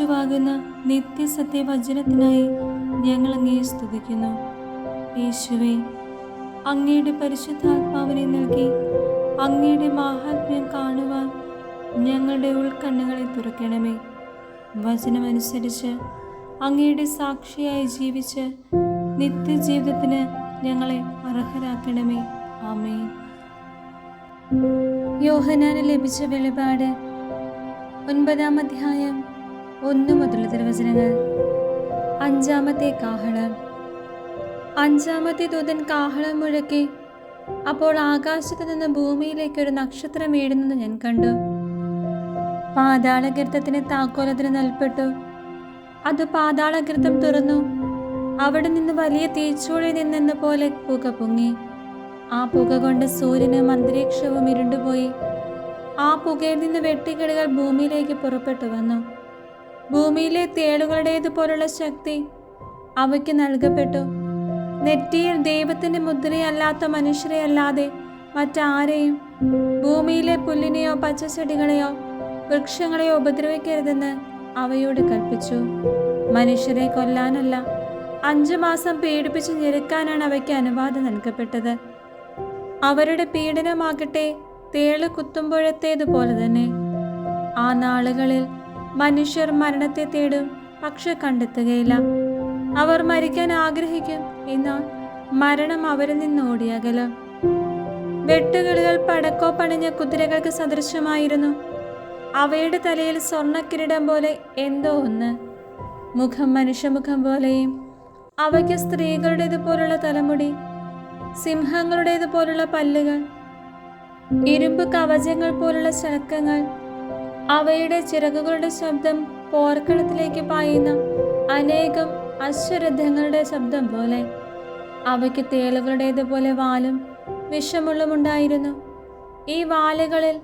രാജാവാകുന്ന നിത്യസത്യവചനത്തിനായി ഞങ്ങൾ അങ്ങയെ സ്തുതിക്കുന്നു. യേശുവേ, അങ്ങയുടെ പരിശുദ്ധാത്മാവിനെ നൽകി അങ്ങയുടെ മാഹാത്മ്യം കാണുവാൻ ഞങ്ങളുടെ ഉൾക്കണ്ണുകളെ തുറക്കണമേ. വചനമനുസരിച്ച് അങ്ങയുടെ സാക്ഷിയായി ജീവിച്ച് നിത്യജീവിതത്തിന് ഞങ്ങളെ അർഹരാക്കണമേ. ആമേൻ. യോഹന്നാന് ലഭിച്ച വെളിപാട് 9-ാം അധ്യായം 1 മുതലുള്ള തിരുവചനങ്ങൾ. 5-ാമത്തെ കാഹളം. 5-ാമത്തെ ദൂതൻ കാഹളം മുഴക്കി. അപ്പോൾ ആകാശത്ത് നിന്ന് ഭൂമിയിലേക്ക് ഒരു നക്ഷത്രം വീഴുന്നത് ഞാൻ കണ്ടു. പാതാളഗർത്തത്തിന് താക്കോലത്തിന് നൽകപ്പെട്ടു. അത് പാതാളഗർത്തം തുറന്നു. അവിടെ നിന്ന് വലിയ തീച്ചൂളയിൽ നിന്നെന്ന പോലെ പുക പൊങ്ങി. ആ പുക കൊണ്ട് സൂര്യനും അന്തരീക്ഷവും ഇരുണ്ടുപോയി. ആ പുകയിൽ നിന്ന് വെട്ടിക്കിളികൾ ഭൂമിയിലേക്ക് പുറപ്പെട്ടു വന്നു. ഭൂമിയിലെ തേളുകളുടേതുപോലുള്ള ശക്തി അവയ്ക്ക് നൽകപ്പെട്ടു. നെറ്റിയിൽ ദൈവത്തിന്റെ മുദ്രയല്ലാത്ത മനുഷ്യരെ അല്ലാതെ മറ്റാരെയും ഭൂമിയിലെ പുല്ലിനെയോ പച്ചച്ചെടികളെയോ വൃക്ഷങ്ങളെയോ ഉപദ്രവിക്കരുതെന്ന് അവയോട് കൽപ്പിച്ചു. മനുഷ്യരെ കൊല്ലാനല്ല, 5 മാസം പീഡിപ്പിച്ച് ഞെരുക്കാനാണ് അവയ്ക്ക് അനുവാദം നൽകപ്പെട്ടത്. അവരുടെ പീഡനമാകട്ടെ തേള് കുത്തുമ്പോഴത്തേതുപോലെ തന്നെ. ആ നാളുകളിൽ മനുഷ്യർ മരണത്തെ തേടും, പക്ഷെ കണ്ടെത്തുകയില്ല. അവർ മരിക്കാൻ ആഗ്രഹിക്കും, എന്നാൽ മരണം അവരിൽ നിന്ന് ഓടിയകലും. വെട്ടുകിളികൾ പടക്കോ പണിഞ്ഞ കുതിരകൾക്ക് സദൃശമായിരുന്നു. അവയുടെ തലയിൽ സ്വർണ്ണക്കിരീടം പോലെ എന്തോ ഒന്ന്. മുഖം മനുഷ്യമുഖം പോലെയും. അവയ്ക്ക് സ്ത്രീകളുടേതുപോലുള്ള തലമുടി, സിംഹങ്ങളുടേതുപോലുള്ള പല്ലുകൾ, ഇരുമ്പ് കവചങ്ങൾ പോലുള്ള ശലക്കങ്ങൾ. അവയുടെ ചിറകുകളുടെ ശബ്ദം പോർക്കളത്തിലേക്ക് പായുന്ന അനേകം അശ്വരഥങ്ങളുടെ ശബ്ദം പോലെ. അവയ്ക്ക് തേളുകളുടേതുപോലെ വാലും വിഷമുള്ളുമുണ്ടായിരുന്നു. ഈ വാലുകളിൽ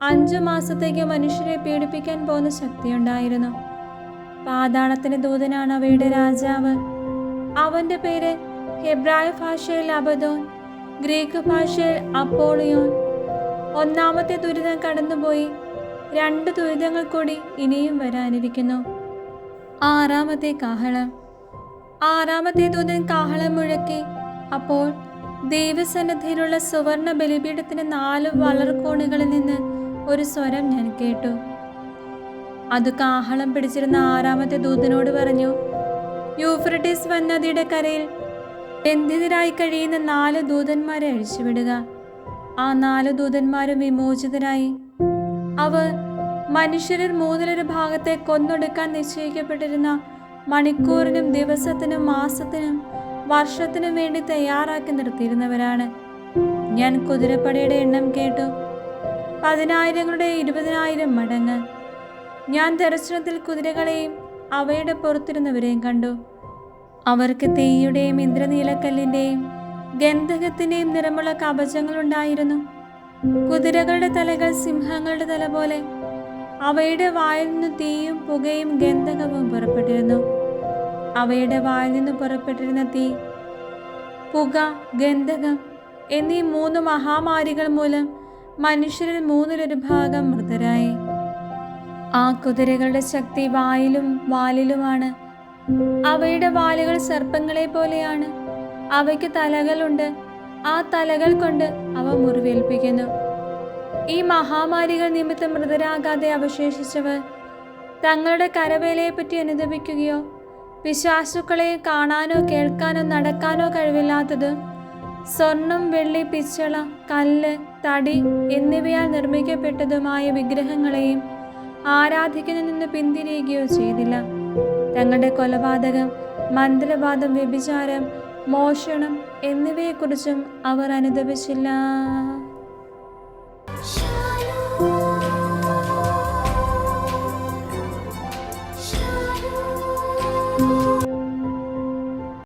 5 മാസത്തേക്ക് മനുഷ്യരെ പീഡിപ്പിക്കാൻ പോകുന്ന ശക്തിയുണ്ടായിരുന്നു. പാതാളത്തിന്റെ ദൂതനാണ് അവയുടെ രാജാവ്. അവന്റെ പേര് ഹെബ്രായ ഭാഷയിൽ അബദോൻ, ഗ്രീക്ക് ഭാഷയിൽ അപ്പോളിയോൻ. 1-ാമത്തെ ദുരിതം കടന്നുപോയി. 2 ദുരിതങ്ങൾ കൂടി ഇനിയും വരാനിരിക്കുന്നു. 6-ാമത്തെ കാഹളം. 6-ാമത്തെ ദൂതൻ കാഹളം മുഴക്കി. അപ്പോൾ ദൈവസന്നിധിയിലുള്ള സുവർണ ബലിപീഠത്തിന്റെ 4 വളർക്കോണുകളിൽ നിന്ന് ഒരു സ്വരം ഞാൻ കേട്ടു. അത് കാഹളം പിടിച്ചിരുന്ന 6-ാമത്തെ ദൂതനോട് പറഞ്ഞു, യൂഫ്രട്ടീസ് നദിയുടെ കരയിൽ ബന്ധിതരായി കഴിയുന്ന 4 ദൂതന്മാരെ അഴിച്ചുവിടുക. ആ 4 ദൂതന്മാരും വിമോചിതരായി. അവർ മനുഷ്യരിൽ 1/3 ഭാഗത്തെ കൊന്നൊടുക്കാൻ നിശ്ചയിക്കപ്പെട്ടിരുന്ന മണിക്കൂറിനും ദിവസത്തിനും മാസത്തിനും വർഷത്തിനും വേണ്ടി തയ്യാറാക്കി നിർത്തിയിരുന്നവരാണ്. ഞാൻ കുതിരപ്പടയുടെ എണ്ണം കേട്ടു. 10,000ങ്ങളുടെ 20,000 മടങ്ങ്. ഞാൻ ദർശനത്തിൽ കുതിരകളെയും അവയുടെ പുറത്തിരുന്നവരെയും കണ്ടു. അവർക്ക് തീയുടെയും ഇന്ദ്രനീലക്കല്ലിന്റെയും ഗന്ധകത്തിന്റെയും നിറമുള്ള കവചങ്ങളുണ്ടായിരുന്നു. കുതിരകളുടെ തലകൾ സിംഹങ്ങളുടെ തല പോലെ. അവയുടെ വായിൽ നിന്ന് തീയും പുകയും ഗന്ധകവും പുറപ്പെട്ടിരുന്നു. അവയുടെ വായിൽ നിന്ന് പുറപ്പെട്ടിരുന്ന തീ, പുക, ഗന്ധകം എന്നീ 3 മഹാമാരികൾ മൂലം മനുഷ്യരിൽ 1/3 ഭാഗം മൃതരായി. ആ കുതിരകളുടെ ശക്തി വായിലും വാലിലുമാണ്. അവയുടെ വാലുകൾ സർപ്പങ്ങളെ പോലെയാണ്. അവയ്ക്ക് തലകളുണ്ട്. ആ തലകൾ കൊണ്ട് അവ മുറിവേൽപ്പിക്കുന്നു. ഈ മഹാമാരികൾ നിമിത്തം മൃതരാകാതെ അവശേഷിച്ചവർ തങ്ങളുടെ കരവേലയെപ്പറ്റി അനുദപിക്കുകയോ പിശാചുക്കളെ കാണാനോ കേൾക്കാനോ നടക്കാനോ കഴിവില്ലാത്തതും സ്വർണം, വെള്ളി, പിച്ചള, കല്ല്, തടി എന്നിവയാൽ നിർമ്മിക്കപ്പെട്ടതുമായ വിഗ്രഹങ്ങളെയും ആരാധിക്കുന്നതിൽ നിന്ന് പിന്തിരിയുകയോ ചെയ്തില്ല. തങ്ങളുടെ കൊലപാതകം, മന്ത്രവാദം, വ്യഭിചാരം, മോഷണം എന്നിവയെക്കുറിച്ചും അവർ അനുദപിച്ചില്ല.